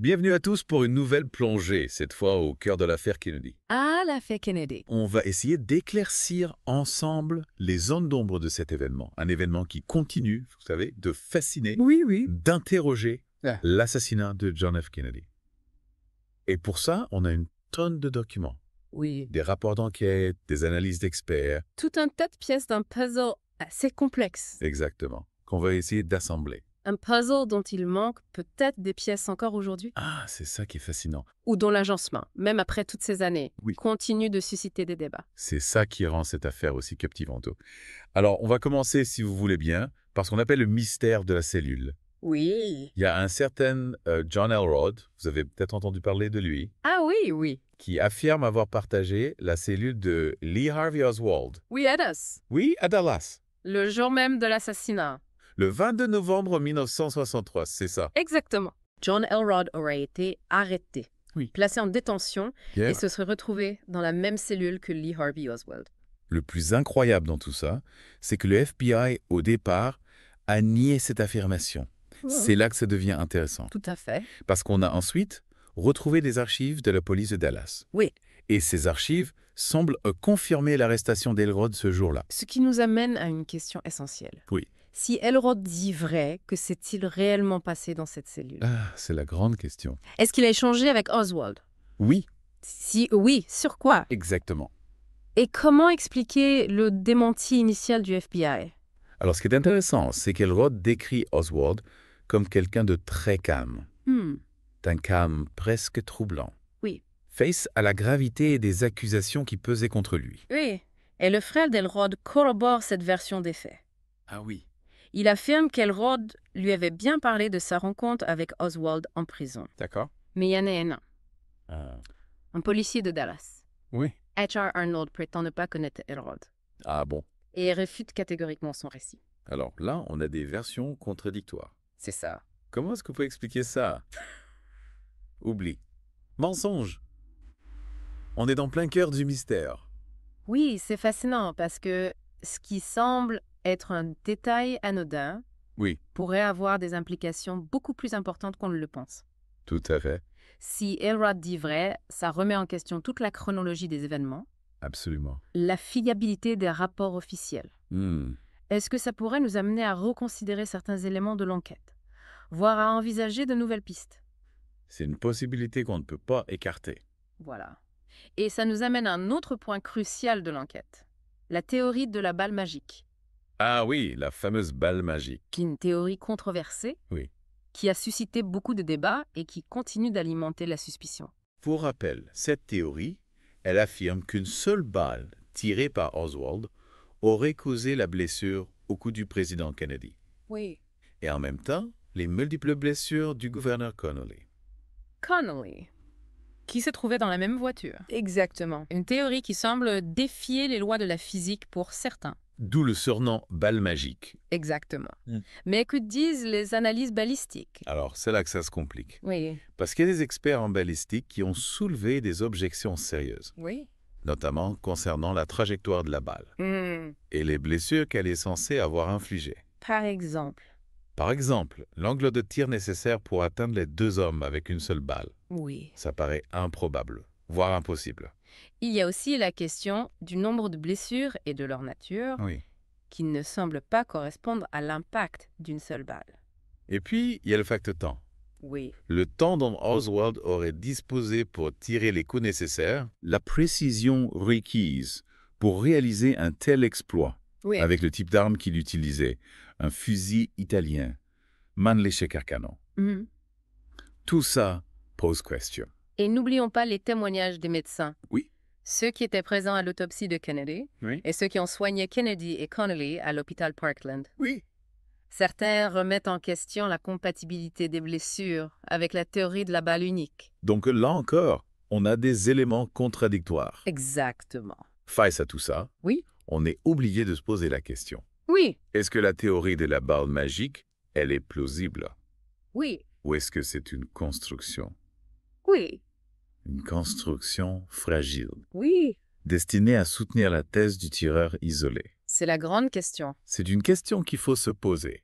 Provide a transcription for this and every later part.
Bienvenue à tous pour une nouvelle plongée, cette fois au cœur de l'affaire Kennedy. Ah, l'affaire Kennedy. On va essayer d'éclaircir ensemble les zones d'ombre de cet événement. Un événement qui continue, vous savez, de fasciner, Oui. d'interroger Ah. l'assassinat de John F. Kennedy. Et pour ça, on a une tonne de documents. Oui. Des rapports d'enquête, des analyses d'experts. Tout un tas de pièces d'un puzzle assez complexe. Exactement. Qu'on va essayer d'assembler. Un puzzle dont il manque peut-être des pièces encore aujourd'hui. Ah, c'est ça qui est fascinant. Ou dont l'agencement, même après toutes ces années, Oui. continue de susciter des débats. C'est ça qui rend cette affaire aussi captivante. Alors, on va commencer, si vous voulez bien, par ce qu'on appelle le mystère de la cellule. Oui. Il y a un certain John Elrod, vous avez peut-être entendu parler de lui, Ah oui. qui affirme avoir partagé la cellule de Lee Harvey Oswald. Oui, à Dallas. Oui, à Dallas. Le jour même de l'assassinat. Le 22 novembre 1963, c'est ça. Exactement. John Elrod aurait été arrêté, placé en détention et se serait retrouvé dans la même cellule que Lee Harvey Oswald. Le plus incroyable dans tout ça, c'est que le FBI, au départ, a nié cette affirmation. C'est là que ça devient intéressant. Tout à fait. Parce qu'on a ensuite retrouvé des archives de la police de Dallas. Oui. Et ces archives semblent confirmer l'arrestation d'Elrod ce jour-là. Ce qui nous amène à une question essentielle. Oui. Si Elrod dit vrai, que s'est-il réellement passé dans cette cellule? Ah, c'est la grande question. Est-ce qu'il a échangé avec Oswald? Oui. Si oui, sur quoi? Exactement. Et comment expliquer le démenti initial du FBI? Alors, ce qui est intéressant, c'est qu'Elrod décrit Oswald comme quelqu'un de très calme. D'un calme presque troublant. Oui. Face à la gravité des accusations qui pesaient contre lui. Oui. Et le frère d'Elrod corrobore cette version des faits. Ah oui. Il affirme qu'Elrod lui avait bien parlé de sa rencontre avec Oswald en prison. D'accord. Mais il y en a un. Un policier de Dallas. Oui. H.R. Arnold prétend ne pas connaître Elrod. Ah bon. Et réfute catégoriquement son récit. Alors là, on a des versions contradictoires. C'est ça. Comment est-ce que vous pouvez expliquer ça? Oubli. Mensonge. On est dans plein cœur du mystère. Oui, c'est fascinant parce que ce qui semble être un détail anodin pourrait avoir des implications beaucoup plus importantes qu'on ne le pense. Tout à fait. Si Elrod dit vrai, ça remet en question toute la chronologie des événements. Absolument. La fiabilité des rapports officiels. Est-ce que ça pourrait nous amener à reconsidérer certains éléments de l'enquête, voire à envisager de nouvelles pistes? C'est une possibilité qu'on ne peut pas écarter. Voilà. Et ça nous amène à un autre point crucial de l'enquête. La théorie de la balle magique. Ah oui, la fameuse balle magique. Qui est une théorie controversée, qui a suscité beaucoup de débats et qui continue d'alimenter la suspicion. Pour rappel, cette théorie, elle affirme qu'une seule balle tirée par Oswald aurait causé la blessure au cou du président Kennedy. Oui. Et en même temps, les multiples blessures du gouverneur Connolly. Connolly, qui se trouvait dans la même voiture. Exactement. Une théorie qui semble défier les lois de la physique pour certains. D'où le surnom balle magique. Exactement. Mais que disent les analyses balistiques? Alors, c'est là que ça se complique. Oui. Parce qu'il y a des experts en balistique qui ont soulevé des objections sérieuses. Oui. Notamment concernant la trajectoire de la balle. Et les blessures qu'elle est censée avoir infligées. Par exemple? Par exemple, l'angle de tir nécessaire pour atteindre les deux hommes avec une seule balle. Oui. Ça paraît improbable, voire impossible. Il y a aussi la question du nombre de blessures et de leur nature, qui ne semblent pas correspondre à l'impact d'une seule balle. Et puis, il y a le facteur temps. Oui. Le temps dont Oswald aurait disposé pour tirer les coups nécessaires, la précision requise pour réaliser un tel exploit, avec le type d'arme qu'il utilisait, un fusil italien, Mannlicher Carcano. Tout ça pose question. Et n'oublions pas les témoignages des médecins. Oui. Ceux qui étaient présents à l'autopsie de Kennedy et ceux qui ont soigné Kennedy et Connolly à l'hôpital Parkland. Oui. Certains remettent en question la compatibilité des blessures avec la théorie de la balle unique. Donc là encore, on a des éléments contradictoires. Exactement. Face à tout ça, on est obligé de se poser la question. Oui. Est-ce que la théorie de la balle magique, elle est plausible? Oui. Ou est-ce que c'est une construction? Oui. Une construction fragile. Oui. Destinée à soutenir la thèse du tireur isolé. C'est la grande question. C'est une question qu'il faut se poser.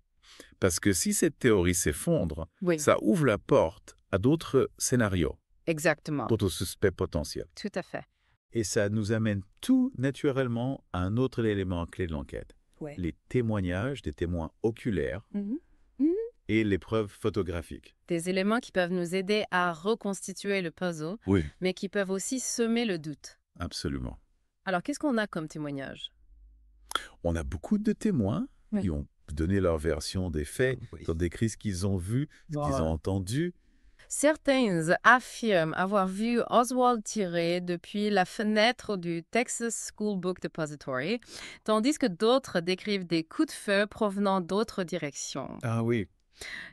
Parce que si cette théorie s'effondre, ça ouvre la porte à d'autres scénarios, Exactement. d'autres suspects potentiels. Tout à fait. Et ça nous amène tout naturellement à un autre élément clé de l'enquête. Ouais. Les témoignages des témoins oculaires Mhm. Mhm. et les preuves photographiques. Des éléments qui peuvent nous aider à reconstituer le puzzle, Oui, mais qui peuvent aussi semer le doute. absolument. Alors, qu'est-ce qu'on a comme témoignage? On a beaucoup de témoins Oui. qui ont donné leur version des faits, qui ont décrit ce qu'ils ont vu, ce qu'ils ont entendu. Certains affirment avoir vu Oswald tirer depuis la fenêtre du Texas School Book Depository, tandis que d'autres décrivent des coups de feu provenant d'autres directions, Ah oui.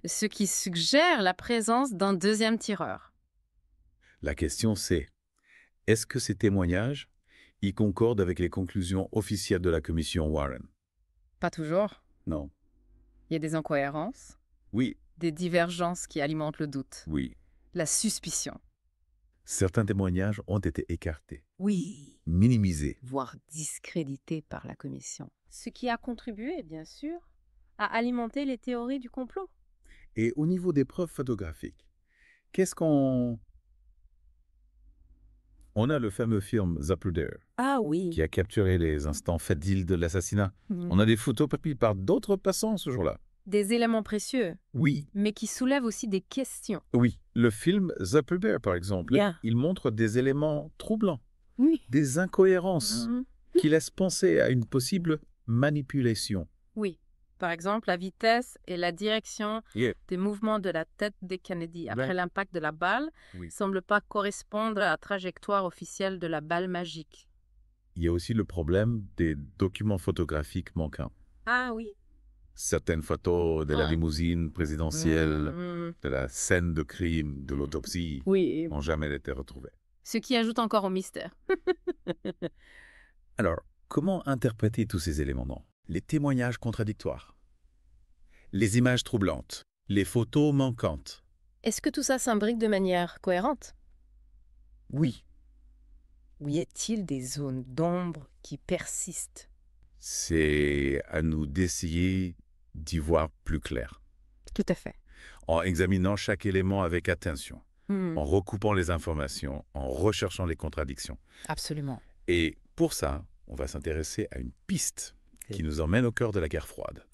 ce qui suggère la présence d'un deuxième tireur. La question c'est, est-ce que ces témoignages y concordent avec les conclusions officielles de la commission Warren? Pas toujours. Non. Il y a des incohérences, Oui, des divergences qui alimentent le doute, oui. la suspicion. Certains témoignages ont été écartés, Oui. minimisés. Voire discrédités par la commission. Ce qui a contribué, bien sûr, à alimenter les théories du complot. Et au niveau des preuves photographiques, qu'est-ce qu'on... On a le fameux film Zapruder, Ah oui. qui a capturé les instants fatidiques de l'assassinat. On a des photos prises par d'autres passants ce jour-là. Des éléments précieux, Oui. mais qui soulèvent aussi des questions. Oui. Le film Zapruder, par exemple, Bien. il montre des éléments troublants, Oui. des incohérences qui laissent penser à une possible manipulation. Oui. Par exemple, la vitesse et la direction des mouvements de la tête des Kennedy après l'impact de la balle ne semblent pas correspondre à la trajectoire officielle de la balle magique. Il y a aussi le problème des documents photographiques manquants. Ah oui. Certaines photos de la limousine présidentielle, de la scène de crime, de l'autopsie, n'ont jamais été retrouvées. Ce qui ajoute encore au mystère. Alors, comment interpréter tous ces éléments? Les témoignages contradictoires, les images troublantes, les photos manquantes. Est-ce que tout ça s'imbrique de manière cohérente? Oui. Ou y a-t-il des zones d'ombre qui persistent? C'est à nous d'essayer d'y voir plus clair. Tout à fait. En examinant chaque élément avec attention, en recoupant les informations, en recherchant les contradictions. Absolument. Et pour ça, on va s'intéresser à une piste qui nous emmène au cœur de la guerre froide,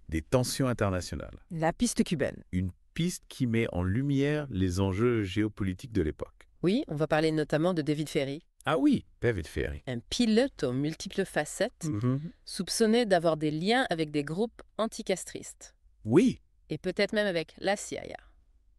des tensions internationales. La piste cubaine. Une piste qui met en lumière les enjeux géopolitiques de l'époque. Oui, on va parler notamment de David Ferry. Ah oui, David Ferry. Un pilote aux multiples facettes, soupçonné d'avoir des liens avec des groupes anticastristes. Oui. Et peut-être même avec la CIA.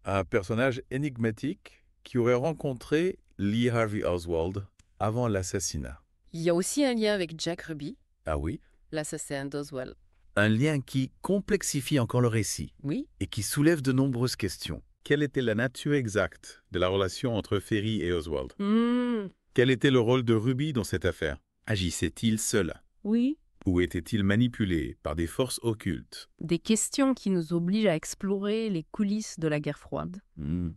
Un personnage énigmatique qui aurait rencontré Lee Harvey Oswald avant l'assassinat. Il y a aussi un lien avec Jack Ruby. Ah oui. L'assassin d'Oswald. Un lien qui complexifie encore le récit. Oui. Et qui soulève de nombreuses questions. Quelle était la nature exacte de la relation entre Ferry et Oswald? Quel était le rôle de Ruby dans cette affaire? Agissait-il seul? Oui. Ou était-il manipulé par des forces occultes? Des questions qui nous obligent à explorer les coulisses de la guerre froide.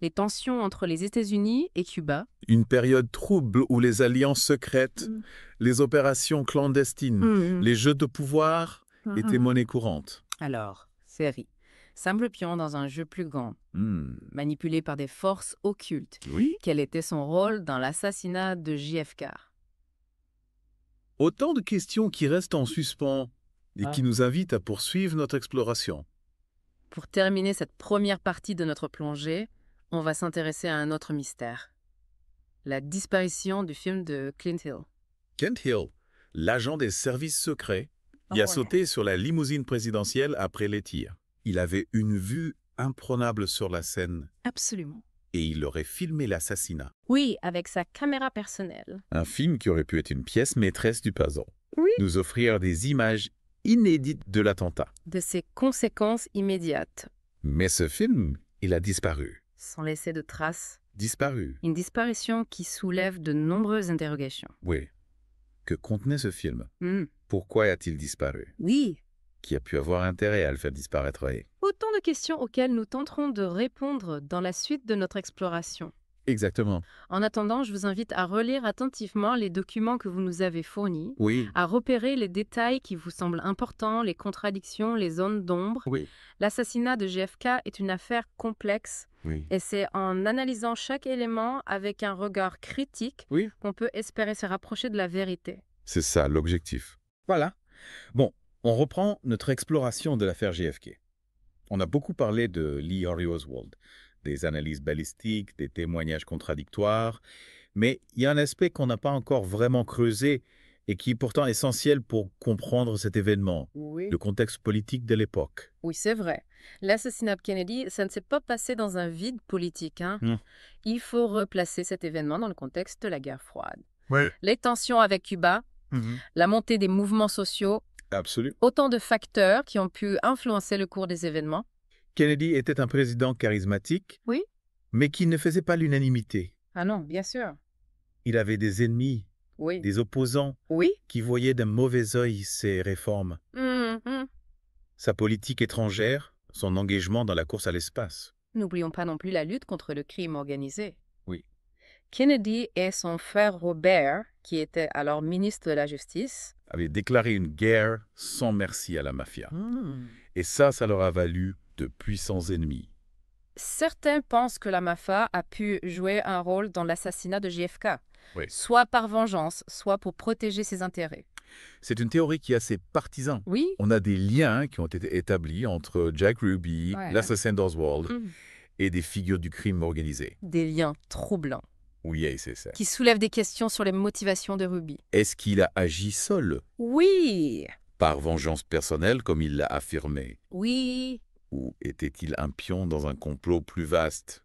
Les tensions entre les États-Unis et Cuba. Une période trouble où les alliances secrètes, les opérations clandestines, les jeux de pouvoir étaient monnaie courante. Alors, Ferry semble pion dans un jeu plus grand, manipulé par des forces occultes. Oui. Quel était son rôle dans l'assassinat de JFK? Autant de questions qui restent en suspens et qui nous invitent à poursuivre notre exploration. Pour terminer cette première partie de notre plongée, on va s'intéresser à un autre mystère. La disparition du film de Clint Hill. Kent Hill, l'agent des services secrets, qui a sauté sur la limousine présidentielle après les tirs. Il avait une vue imprenable sur la scène. Absolument. Et il aurait filmé l'assassinat. Oui, avec sa caméra personnelle. Un film qui aurait pu être une pièce maîtresse du puzzle. Oui. Nous offrir des images inédites de l'attentat. De ses conséquences immédiates. Mais ce film, il a disparu. Sans laisser de traces. Disparu. Une disparition qui soulève de nombreuses interrogations. Oui. Que contenait ce film? Pourquoi a-t-il disparu? Oui. Qui a pu avoir intérêt à le faire disparaître? Autant de questions auxquelles nous tenterons de répondre dans la suite de notre exploration. Exactement. En attendant, je vous invite à relire attentivement les documents que vous nous avez fournis, Oui, à repérer les détails qui vous semblent importants, les contradictions, les zones d'ombre. oui, L'assassinat de JFK est une affaire complexe oui. et c'est en analysant chaque élément avec un regard critique Oui, qu'on peut espérer se rapprocher de la vérité. c'est ça l'objectif. Voilà. Bon, on reprend notre exploration de l'affaire JFK. On a beaucoup parlé de Lee Harvey Oswald, des analyses balistiques, des témoignages contradictoires, mais il y a un aspect qu'on n'a pas encore vraiment creusé et qui est pourtant essentiel pour comprendre cet événement, Oui. le contexte politique de l'époque. Oui, c'est vrai. L'assassinat de Kennedy, ça ne s'est pas passé dans un vide politique, hein. Hmm. Il faut replacer cet événement dans le contexte de la guerre froide. Oui. Les tensions avec Cuba, la montée des mouvements sociaux, Absolument. autant de facteurs qui ont pu influencer le cours des événements. Kennedy était un président charismatique, Oui. mais qui ne faisait pas l'unanimité. Ah non, bien sûr. Il avait des ennemis, Oui. des opposants Oui. qui voyaient d'un mauvais œil ses réformes, sa politique étrangère, son engagement dans la course à l'espace. N'oublions pas non plus la lutte contre le crime organisé. Oui. Kennedy et son frère Robert, qui était alors ministre de la Justice, Avaient déclaré une guerre sans merci à la mafia. Et ça leur a valu de puissants ennemis. certains pensent que la mafia a pu jouer un rôle dans l'assassinat de JFK, Oui. soit par vengeance, soit pour protéger ses intérêts. C'est une théorie qui est assez partisan. Oui. On a des liens qui ont été établis entre Jack Ruby, Ouais. l'assassin d'Oswald, Mm. et des figures du crime organisé. Des liens troublants, Oui, c'est ça. qui soulèvent des questions sur les motivations de Ruby. Est-ce qu'il a agi seul, Oui. par vengeance personnelle, comme il l'a affirmé? Oui. Ou était-il un pion dans un complot plus vaste?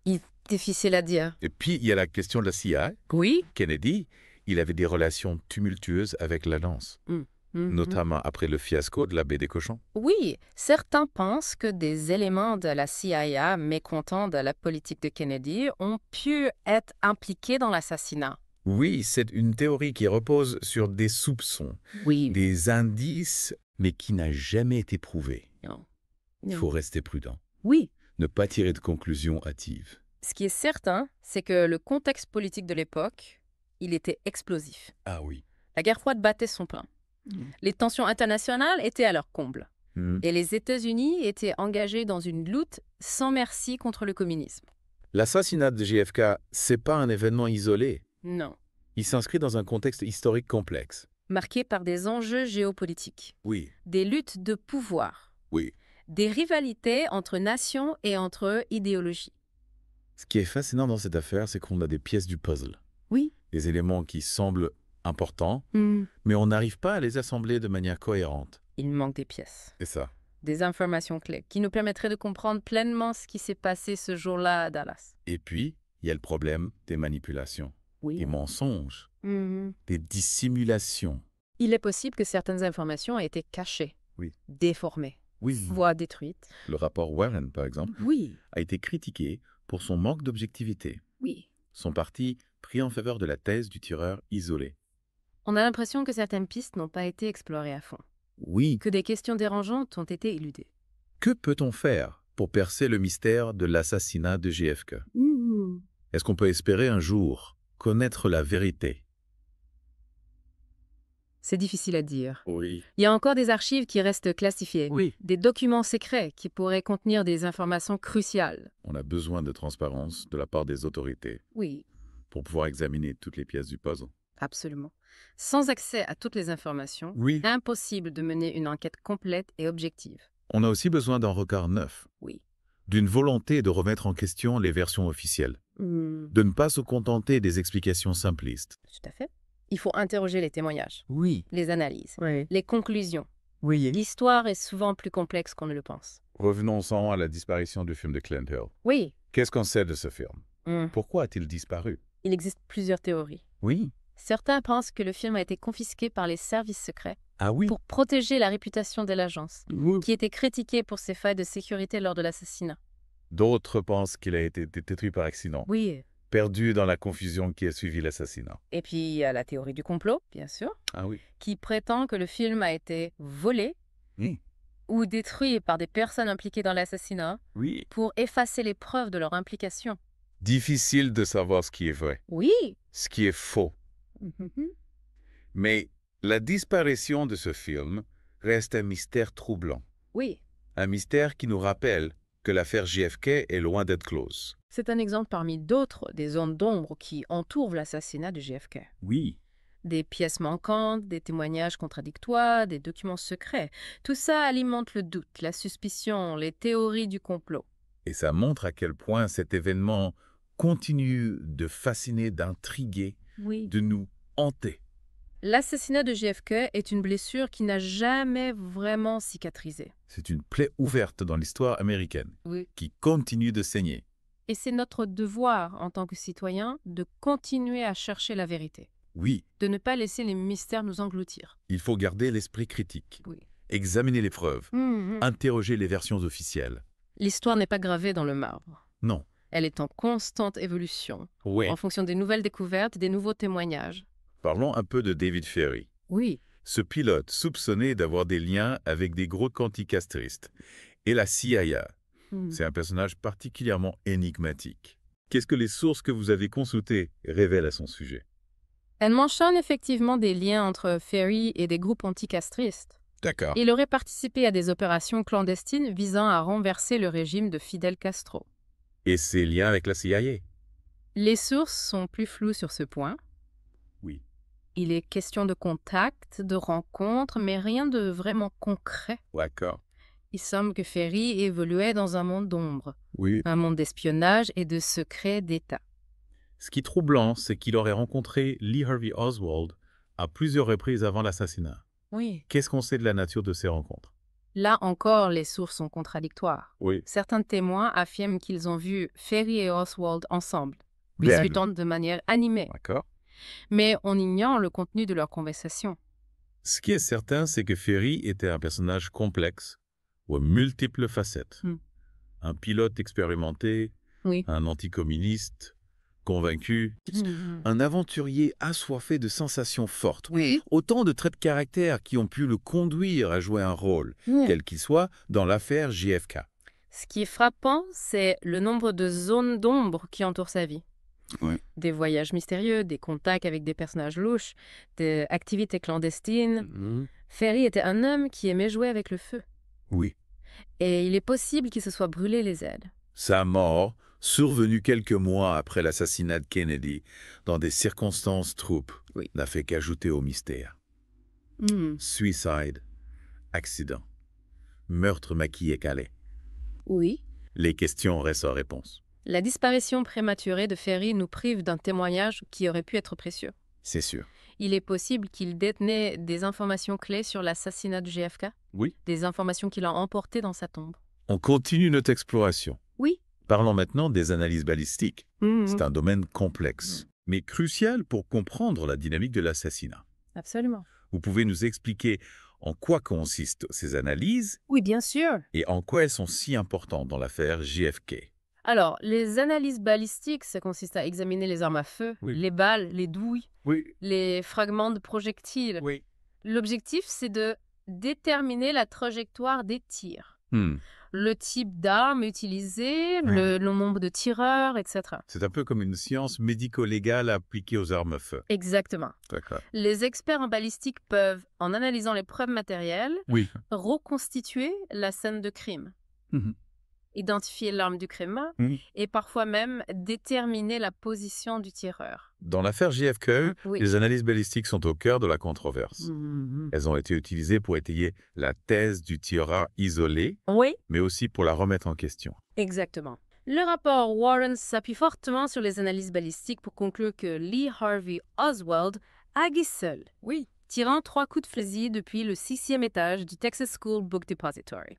Difficile à dire. Et puis, il y a la question de la CIA. Oui. Kennedy, il avait des relations tumultueuses avec l'Alliance, notamment après le fiasco de la baie des cochons. Oui, certains pensent que des éléments de la CIA mécontents de la politique de Kennedy ont pu être impliqués dans l'assassinat. Oui, c'est une théorie qui repose sur des soupçons, Oui. des indices, mais qui n'a jamais été prouvée. Non. Il faut rester prudent, Oui. ne pas tirer de conclusions hâtives. Ce qui est certain, c'est que le contexte politique de l'époque, il était explosif. Ah oui. La guerre froide battait son plein. Les tensions internationales étaient à leur comble. Et les États-Unis étaient engagés dans une lutte sans merci contre le communisme. L'assassinat de JFK, c'est pas un événement isolé. Non. Il s'inscrit dans un contexte historique complexe. Marqué par des enjeux géopolitiques, Oui, des luttes de pouvoir, oui. des rivalités entre nations et entre idéologies. Ce qui est fascinant dans cette affaire, c'est qu'on a des pièces du puzzle. Oui. Des éléments qui semblent importants, mais on n'arrive pas à les assembler de manière cohérente. Il manque des pièces, C'est ça. des informations clés qui nous permettraient de comprendre pleinement ce qui s'est passé ce jour-là à Dallas. Et puis, il y a le problème des manipulations, Oui. des mensonges, des dissimulations. Il est possible que certaines informations aient été cachées, Oui. déformées, Oui. voire détruites. Le rapport Warren, par exemple, Oui. a été critiqué pour son manque d'objectivité. Oui. Son parti pris en faveur de la thèse du tireur isolé. On a l'impression que certaines pistes n'ont pas été explorées à fond, Oui. que des questions dérangeantes ont été éludées. Que peut-on faire pour percer le mystère de l'assassinat de JFK? Est-ce qu'on peut espérer un jour connaître la vérité? C'est difficile à dire. Oui. Il y a encore des archives qui restent classifiées, Oui. des documents secrets qui pourraient contenir des informations cruciales. On a besoin de transparence de la part des autorités Oui, pour pouvoir examiner toutes les pièces du puzzle. absolument. Sans accès à toutes les informations, Oui. impossible de mener une enquête complète et objective. On a aussi besoin d'un regard neuf, Oui. d'une volonté de remettre en question les versions officielles, de ne pas se contenter des explications simplistes. Tout à fait. Il faut interroger les témoignages, Oui, les analyses, oui, les conclusions. oui. L'histoire est souvent plus complexe qu'on ne le pense. Revenons-en à la disparition du film de Clint Hill. Oui. Qu'est-ce qu'on sait de ce film? Mm. Pourquoi a-t-il disparu? Il existe plusieurs théories. Oui. Certains pensent que le film a été confisqué par les services secrets Ah oui? pour protéger la réputation de l'agence, qui était critiquée pour ses failles de sécurité lors de l'assassinat. D'autres pensent qu'il a été détruit par accident, Oui. perdu dans la confusion qui a suivi l'assassinat. Et puis il y a la théorie du complot, bien sûr, Ah oui? qui prétend que le film a été volé Oui. ou détruit par des personnes impliquées dans l'assassinat Oui. pour effacer les preuves de leur implication. Difficile de savoir ce qui est vrai, Oui. ce qui est faux. Mhm. Mais la disparition de ce film reste un mystère troublant. Oui. Un mystère qui nous rappelle que l'affaire JFK est loin d'être close. C'est un exemple parmi d'autres des zones d'ombre qui entourent l'assassinat de JFK. Oui. Des pièces manquantes, des témoignages contradictoires, des documents secrets. Tout ça alimente le doute, la suspicion, les théories du complot. Et ça montre à quel point cet événement continue de fasciner, d'intriguer, Oui. de nous hanter. L'assassinat de JFK est une blessure qui n'a jamais vraiment cicatrisé. C'est une plaie ouverte dans l'histoire américaine Oui. qui continue de saigner. Et c'est notre devoir en tant que citoyens de continuer à chercher la vérité, Oui, de ne pas laisser les mystères nous engloutir. il faut garder l'esprit critique, Oui. examiner les preuves, interroger les versions officielles. L'histoire n'est pas gravée dans le marbre. Non. Elle est en constante évolution, Oui. en fonction des nouvelles découvertes, des nouveaux témoignages. Parlons un peu de David Ferry. Oui. Ce pilote soupçonné d'avoir des liens avec des groupes anticastristes et la CIA. C'est un personnage particulièrement énigmatique. Qu'est-ce que les sources que vous avez consultées révèlent à son sujet? Elle mentionne effectivement des liens entre Ferry et des groupes anticastristes. D'accord. Il aurait participé à des opérations clandestines visant à renverser le régime de Fidel Castro. Et ses liens avec la CIA? Les sources sont plus floues sur ce point. Oui. Il est question de contacts, de rencontres, mais rien de vraiment concret. D'accord. Il semble que Ferry évoluait dans un monde d'ombre, Oui. un monde d'espionnage et de secrets d'État. Ce qui est troublant, c'est qu'il aurait rencontré Lee Harvey Oswald à plusieurs reprises avant l'assassinat. Oui. Qu'est-ce qu'on sait de la nature de ces rencontres? Là encore, les sources sont contradictoires. Oui. Certains témoins affirment qu'ils ont vu Ferry et Oswald ensemble, discutant de manière animée. D'accord. Mais on ignore le contenu de leur conversation. Ce qui est certain, c'est que Ferry était un personnage complexe, aux multiples facettes. Un pilote expérimenté, Oui. un anticommuniste, convaincu, un aventurier assoiffé de sensations fortes. Oui. Autant de traits de caractère qui ont pu le conduire à jouer un rôle, quel qu'il soit, dans l'affaire JFK. Ce qui est frappant, c'est le nombre de zones d'ombre qui entourent sa vie. Oui. Des voyages mystérieux, des contacts avec des personnages louches, des activités clandestines. Ferry était un homme qui aimait jouer avec le feu. Oui. Et il est possible qu'il se soit brûlé les ailes. Sa mort, survenue quelques mois après l'assassinat de Kennedy, dans des circonstances troubles, n'a fait qu'ajouter au mystère. Suicide, accident, meurtre maquillé calé. Oui. Les questions restent sans réponse. La disparition prématurée de Ferry nous prive d'un témoignage qui aurait pu être précieux. C'est sûr. Il est possible qu'il détenait des informations clés sur l'assassinat de JFK. Oui. Des informations qu'il a emportées dans sa tombe. On continue notre exploration. Oui. Parlons maintenant des analyses balistiques. C'est un domaine complexe, mais crucial pour comprendre la dynamique de l'assassinat. Absolument. Vous pouvez nous expliquer en quoi consistent ces analyses? Oui, bien sûr. Et en quoi elles sont si importantes dans l'affaire JFK? Alors, les analyses balistiques, ça consiste à examiner les armes à feu, les balles, les douilles, les fragments de projectiles. Oui. L'objectif, c'est de déterminer la trajectoire des tirs. Le type d'arme utilisée, le nombre de tireurs, etc. C'est un peu comme une science médico-légale appliquée aux armes à feu. Exactement. D'accord. Les experts en balistique peuvent, en analysant les preuves matérielles, reconstituer la scène de crime, identifier l'arme du crime et parfois même déterminer la position du tireur. Dans l'affaire JFK, les analyses balistiques sont au cœur de la controverse. Elles ont été utilisées pour étayer la thèse du tireur isolé, mais aussi pour la remettre en question. Exactement. Le rapport Warren s'appuie fortement sur les analyses balistiques pour conclure que Lee Harvey Oswald agit seul, tirant 3 coups de fusil depuis le 6e étage du Texas School Book Depository.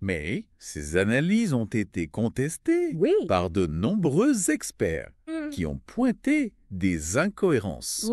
Mais ces analyses ont été contestées par de nombreux experts qui ont pointé des incohérences,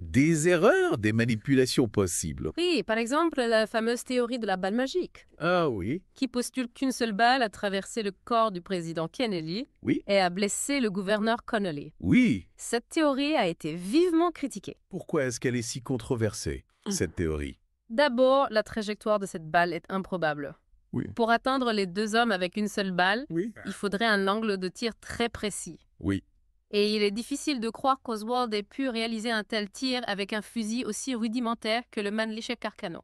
des erreurs, des manipulations possibles. Oui, par exemple, la fameuse théorie de la balle magique. Ah oui. Qui postule qu'une seule balle a traversé le corps du président Kennedy et a blessé le gouverneur Connolly. Oui. Cette théorie a été vivement critiquée. Pourquoi est-ce qu'elle est si controversée, cette théorie? D'abord, la trajectoire de cette balle est improbable. Oui. Pour atteindre les 2 hommes avec une seule balle, Oui. il faudrait un angle de tir très précis. Oui. Et il est difficile de croire qu'Oswald ait pu réaliser un tel tir avec un fusil aussi rudimentaire que le Mannlicher Carcano.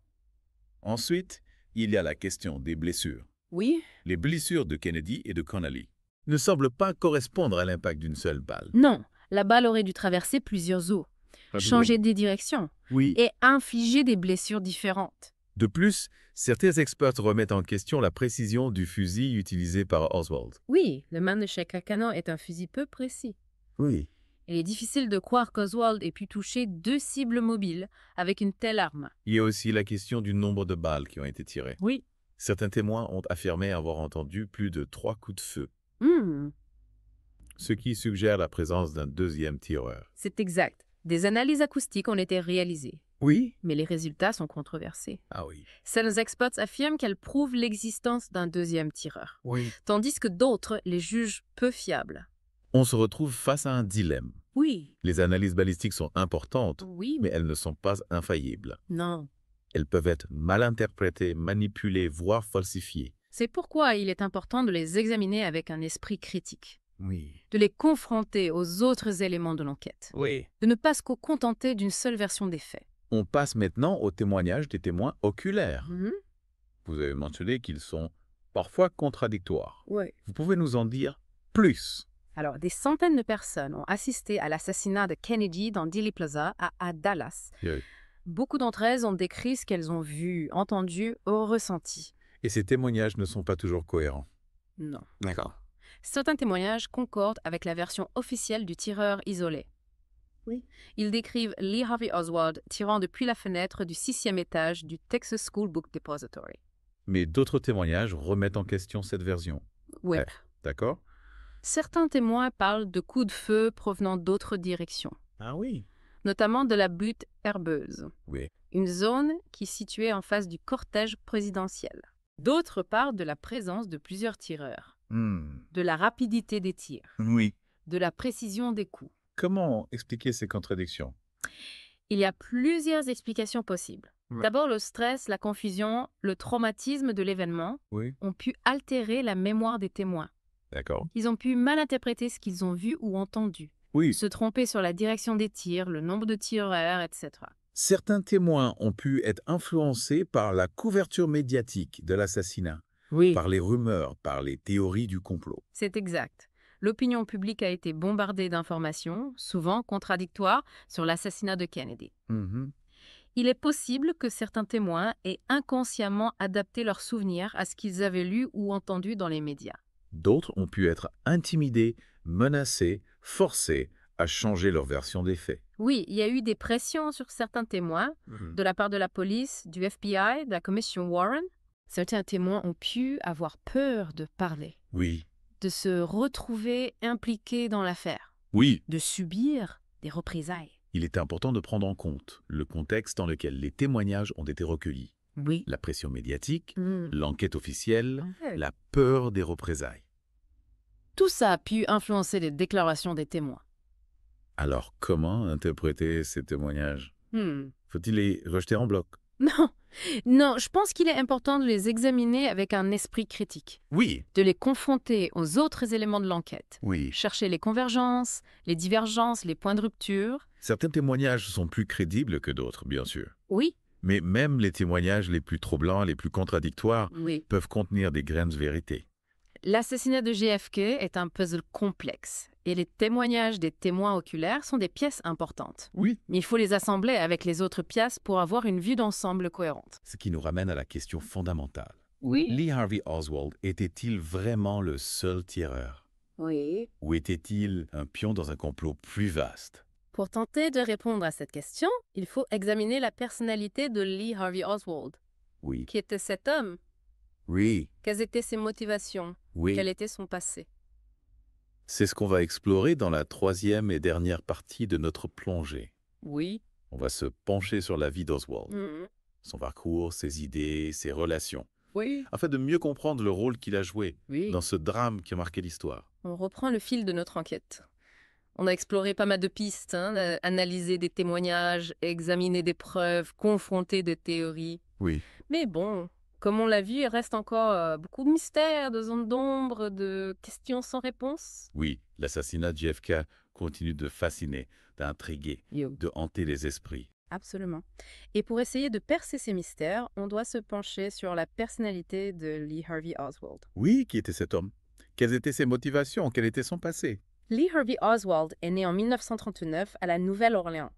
Ensuite, il y a la question des blessures. Oui? Les blessures de Kennedy et de Connally ne semblent pas correspondre à l'impact d'une seule balle. Non, la balle aurait dû traverser plusieurs eaux, changer des directions Oui. et infliger des blessures différentes. De plus, certains experts remettent en question la précision du fusil utilisé par Oswald. Oui, le Mannlicher Carcano est un fusil peu précis. Oui. Il est difficile de croire qu'Oswald ait pu toucher 2 cibles mobiles avec une telle arme. Il y a aussi la question du nombre de balles qui ont été tirées. Oui. Certains témoins ont affirmé avoir entendu plus de 3 coups de feu, ce qui suggère la présence d'un deuxième tireur. C'est exact. Des analyses acoustiques ont été réalisées, Oui. mais les résultats sont controversés. Ah oui. Certains experts affirment qu'elles prouvent l'existence d'un deuxième tireur, Oui. tandis que d'autres les jugent peu fiables. On se retrouve face à un dilemme. Oui. Les analyses balistiques sont importantes, Oui, mais elles ne sont pas infaillibles. non. Elles peuvent être mal interprétées, manipulées, voire falsifiées. C'est pourquoi il est important de les examiner avec un esprit critique, Oui. de les confronter aux autres éléments de l'enquête, Oui. de ne pas se contenter d'une seule version des faits. On passe maintenant au témoignage des témoins oculaires. Vous avez mentionné qu'ils sont parfois contradictoires. Oui. Vous pouvez nous en dire plus? Alors, des centaines de personnes ont assisté à l'assassinat de Kennedy dans Dealey Plaza à Dallas. Oui. Beaucoup d'entre elles ont décrit ce qu'elles ont vu, entendu ou ressenti. Et ces témoignages ne sont pas toujours cohérents. Non. D'accord. Certains témoignages concordent avec la version officielle du tireur isolé. Oui. Ils décrivent Lee Harvey Oswald tirant depuis la fenêtre du 6e étage du Texas School Book Depository. Mais d'autres témoignages remettent en question cette version. Oui. D'accord? Certains témoins parlent de coups de feu provenant d'autres directions, Ah oui. notamment de la butte herbeuse, Oui. une zone qui est située en face du cortège présidentiel. D'autres parlent de la présence de plusieurs tireurs, de la rapidité des tirs, Oui. de la précision des coups. Comment expliquer ces contradictions? Il y a plusieurs explications possibles. Ouais. D'abord, le stress, la confusion, le traumatisme de l'événement Oui. ont pu altérer la mémoire des témoins. D'accord. Ils ont pu mal interpréter ce qu'ils ont vu ou entendu, Oui. se tromper sur la direction des tirs, le nombre de tireurs, etc. Certains témoins ont pu être influencés par la couverture médiatique de l'assassinat, Oui. par les rumeurs, par les théories du complot. C'est exact. L'opinion publique a été bombardée d'informations, souvent contradictoires, sur l'assassinat de Kennedy. Il est possible que certains témoins aient inconsciemment adapté leurs souvenirs à ce qu'ils avaient lu ou entendu dans les médias. D'autres ont pu être intimidés, menacés, forcés à changer leur version des faits. Oui, il y a eu des pressions sur certains témoins, de la part de la police, du FBI, de la commission Warren. Certains témoins ont pu avoir peur de parler, Oui. de se retrouver impliqués dans l'affaire, Oui. de subir des représailles. Il est important de prendre en compte le contexte dans lequel les témoignages ont été recueillis. Oui. La pression médiatique, l'enquête officielle, Ouais. la peur des représailles. Tout ça a pu influencer les déclarations des témoins. Alors, comment interpréter ces témoignages? Faut-il les rejeter en bloc? Non, je pense qu'il est important de les examiner avec un esprit critique, Oui. de les confronter aux autres éléments de l'enquête, Oui. chercher les convergences, les divergences, les points de rupture. Certains témoignages sont plus crédibles que d'autres, bien sûr. Oui, Mais même les témoignages les plus troublants, les plus contradictoires, oui. peuvent contenir des graines de vérité. L'assassinat de JFK est un puzzle complexe et les témoignages des témoins oculaires sont des pièces importantes. Oui. Mais il faut les assembler avec les autres pièces pour avoir une vue d'ensemble cohérente. Ce qui nous ramène à la question fondamentale. Oui. Lee Harvey Oswald était-il vraiment le seul tireur? Oui. Ou était-il un pion dans un complot plus vaste? Pour tenter de répondre à cette question, il faut examiner la personnalité de Lee Harvey Oswald. Oui. Qui était cet homme? Oui. Quelles étaient ses motivations? Oui. Quel était son passé? C'est ce qu'on va explorer dans la troisième et dernière partie de notre plongée. Oui. On va se pencher sur la vie d'Oswald, Mhm. son parcours, ses idées, ses relations, Oui. afin de mieux comprendre le rôle qu'il a joué Oui. dans ce drame qui a marqué l'histoire. On reprend le fil de notre enquête. On a exploré pas mal de pistes, analysé des témoignages, examiné des preuves, confronté des théories. Oui. Mais bon, Comme on l'a vu, il reste encore beaucoup de mystères, de zones d'ombre, de questions sans réponse. Oui, l'assassinat de JFK continue de fasciner, d'intriguer, Yo. de hanter les esprits. Absolument. Et pour essayer de percer ces mystères, on doit se pencher sur la personnalité de Lee Harvey Oswald. Oui, qui était cet homme? Quelles étaient ses motivations? Quel était son passé? Lee Harvey Oswald est né en 1939 à la Nouvelle-Orléans.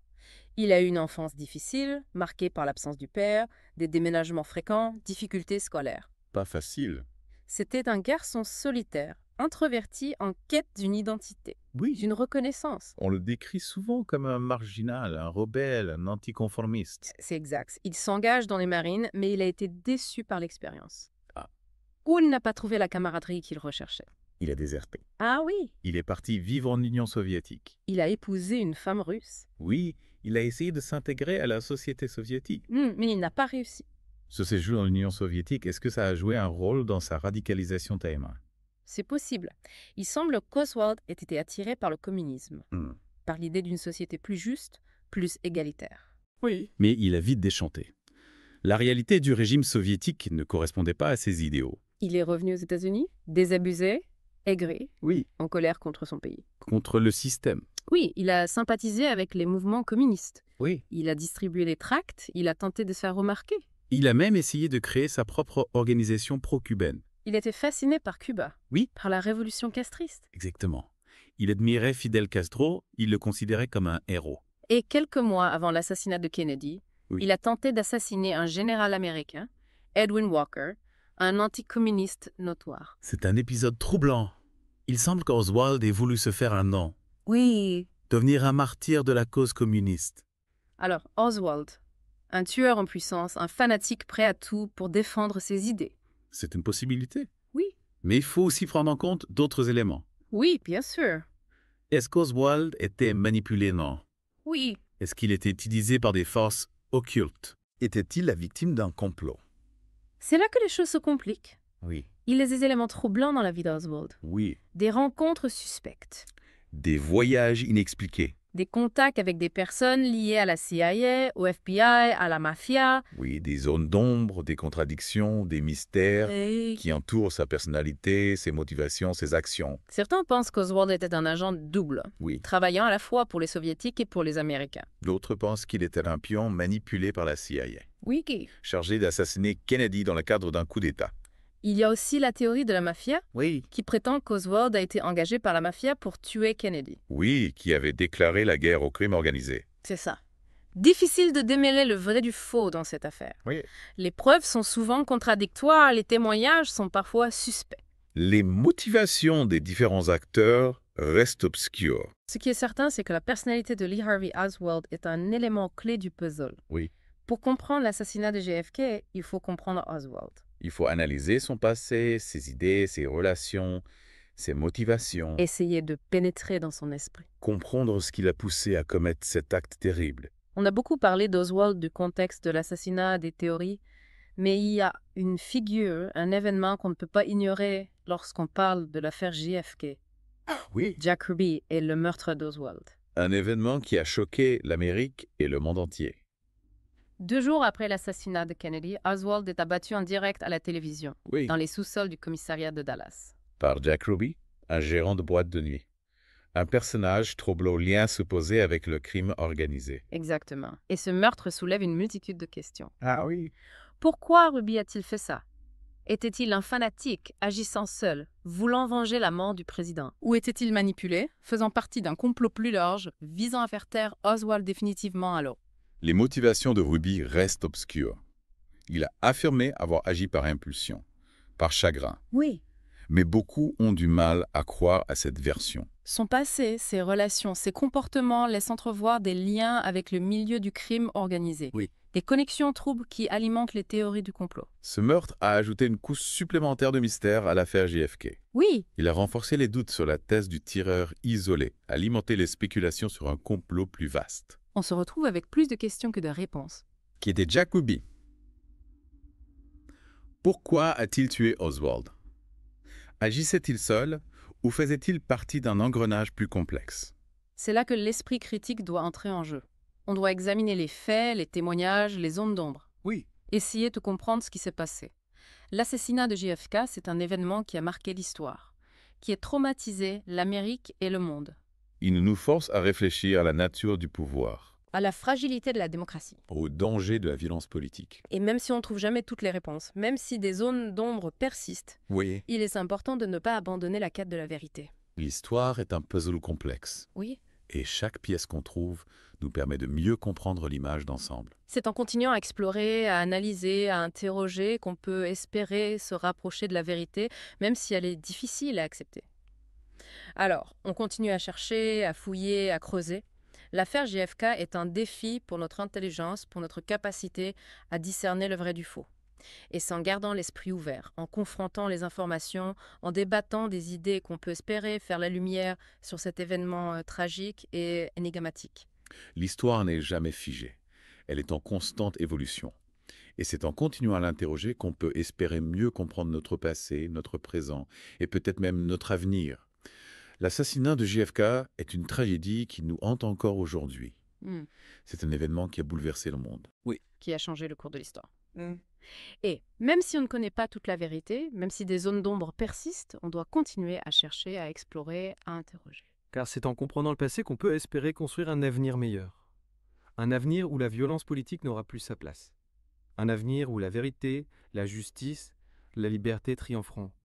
Il a eu une enfance difficile, marquée par l'absence du père, des déménagements fréquents, difficultés scolaires. Pas facile. C'était un garçon solitaire, introverti en quête d'une identité, Oui, d'une reconnaissance. on le décrit souvent comme un marginal, un rebelle, un anticonformiste. C'est exact. Il s'engage dans les marines, mais il a été déçu par l'expérience. Ah. Ou il n'a pas trouvé la camaraderie qu'il recherchait. Il a déserté. Ah oui, Il est parti vivre en Union soviétique. il a épousé une femme russe. Oui, il a essayé de s'intégrer à la société soviétique. Mais il n'a pas réussi. Ce séjour en Union soviétique, est-ce que ça a joué un rôle dans sa radicalisation Taïma? C'est possible. Il semble qu'Oswald ait été attiré par le communisme, par l'idée d'une société plus juste, plus égalitaire. Oui. Mais il a vite déchanté. La réalité du régime soviétique ne correspondait pas à ses idéaux. Il est revenu aux États-Unis, désabusé, aigri, Oui. en colère contre son pays. Contre le système. Oui, il a sympathisé avec les mouvements communistes. Oui. Il a distribué les tracts, il a tenté de se faire remarquer. Il a même essayé de créer sa propre organisation pro-cubaine. Il était fasciné par Cuba. Oui. Par la révolution castriste. Exactement. Il admirait Fidel Castro, il le considérait comme un héros. Et quelques mois avant l'assassinat de Kennedy, Oui. il a tenté d'assassiner un général américain, Edwin Walker, un anticommuniste notoire. C'est un épisode troublant. Il semble qu'Oswald ait voulu se faire un nom, Oui. devenir un martyr de la cause communiste. Alors, Oswald, un tueur en puissance, un fanatique prêt à tout pour défendre ses idées. C'est une possibilité. Oui. Mais il faut aussi prendre en compte d'autres éléments. Oui, bien sûr. Est-ce qu'Oswald était manipulé? Non. Oui. Est-ce qu'il était utilisé par des forces occultes? Était-il la victime d'un complot? C'est là que les choses se compliquent. Oui. Il y a des éléments troublants dans la vie d'Oswald. Oui. Des rencontres suspectes. Des voyages inexpliqués. Des contacts avec des personnes liées à la CIA, au FBI, à la mafia. Oui, des zones d'ombre, des contradictions, des mystères qui entourent sa personnalité, ses motivations, ses actions. Certains pensent qu'Oswald était un agent double, Oui. travaillant à la fois pour les Soviétiques et pour les Américains. D'autres pensent qu'il était un pion manipulé par la CIA, Oui. chargé d'assassiner Kennedy dans le cadre d'un coup d'État. Il y a aussi la théorie de la mafia, Oui. qui prétend qu'Oswald a été engagé par la mafia pour tuer Kennedy. Oui, qui avait déclaré la guerre au crime organisé. C'est ça. Difficile de démêler le vrai du faux dans cette affaire. Oui. Les preuves sont souvent contradictoires, les témoignages sont parfois suspects. Les motivations des différents acteurs restent obscures. Ce qui est certain, c'est que la personnalité de Lee Harvey Oswald est un élément clé du puzzle. Oui. Pour comprendre l'assassinat de JFK, il faut comprendre Oswald. Il faut analyser son passé, ses idées, ses relations, ses motivations. Essayer de pénétrer dans son esprit. Comprendre ce qui l'a poussé à commettre cet acte terrible. On a beaucoup parlé d'Oswald, du contexte de l'assassinat, des théories, mais il y a une figure, un événement qu'on ne peut pas ignorer lorsqu'on parle de l'affaire JFK. Oui. Jack Ruby et le meurtre d'Oswald. Un événement qui a choqué l'Amérique et le monde entier. 2 jours après l'assassinat de Kennedy, Oswald est abattu en direct à la télévision, Oui. dans les sous-sols du commissariat de Dallas. Par Jack Ruby, un gérant de boîte de nuit. Un personnage troublant aux liens supposés avec le crime organisé. Exactement. Et ce meurtre soulève une multitude de questions. Ah oui. Pourquoi Ruby a-t-il fait ça? Était-il un fanatique, agissant seul, voulant venger la mort du président? Ou était-il manipulé, faisant partie d'un complot plus large, visant à faire taire Oswald définitivement à l'eau? Les motivations de Ruby restent obscures. Il a affirmé avoir agi par impulsion, par chagrin. Oui. Mais beaucoup ont du mal à croire à cette version. Son passé, ses relations, ses comportements laissent entrevoir des liens avec le milieu du crime organisé. Oui. Des connexions troubles qui alimentent les théories du complot. Ce meurtre a ajouté une couche supplémentaire de mystère à l'affaire JFK. Oui. Il a renforcé les doutes sur la thèse du tireur isolé, alimenté les spéculations sur un complot plus vaste. On se retrouve avec plus de questions que de réponses. Qui était Jack Ruby? Pourquoi a-t-il tué Oswald? Agissait-il seul ou faisait-il partie d'un engrenage plus complexe? C'est là que l'esprit critique doit entrer en jeu. On doit examiner les faits, les témoignages, les zones d'ombre. Oui. Essayer de comprendre ce qui s'est passé. L'assassinat de JFK, c'est un événement qui a marqué l'histoire, qui a traumatisé l'Amérique et le monde. Il nous force à réfléchir à la nature du pouvoir, À la fragilité de la démocratie. au danger de la violence politique. Et même si on ne trouve jamais toutes les réponses, même si des zones d'ombre persistent, Oui, il est important de ne pas abandonner la quête de la vérité. l'histoire est un puzzle complexe, Oui. et chaque pièce qu'on trouve nous permet de mieux comprendre l'image d'ensemble. C'est en continuant à explorer, à analyser, à interroger qu'on peut espérer se rapprocher de la vérité, même si elle est difficile à accepter. Alors, on continue à chercher, à fouiller, à creuser. L'affaire JFK est un défi pour notre intelligence, pour notre capacité à discerner le vrai du faux. Et c'est en gardant l'esprit ouvert, en confrontant les informations, en débattant des idées qu'on peut espérer faire la lumière sur cet événement tragique et énigmatique. L'histoire n'est jamais figée. Elle est en constante évolution. Et c'est en continuant à l'interroger qu'on peut espérer mieux comprendre notre passé, notre présent et peut-être même notre avenir. L'assassinat de JFK est une tragédie qui nous hante encore aujourd'hui. Hmm. C'est un événement qui a bouleversé le monde. Qui a changé le cours de l'histoire. Et même si on ne connaît pas toute la vérité, même si des zones d'ombre persistent, on doit continuer à chercher, à explorer, à interroger. Car c'est en comprenant le passé qu'on peut espérer construire un avenir meilleur. Un avenir où la violence politique n'aura plus sa place. Un avenir où la vérité, la justice, la liberté triompheront.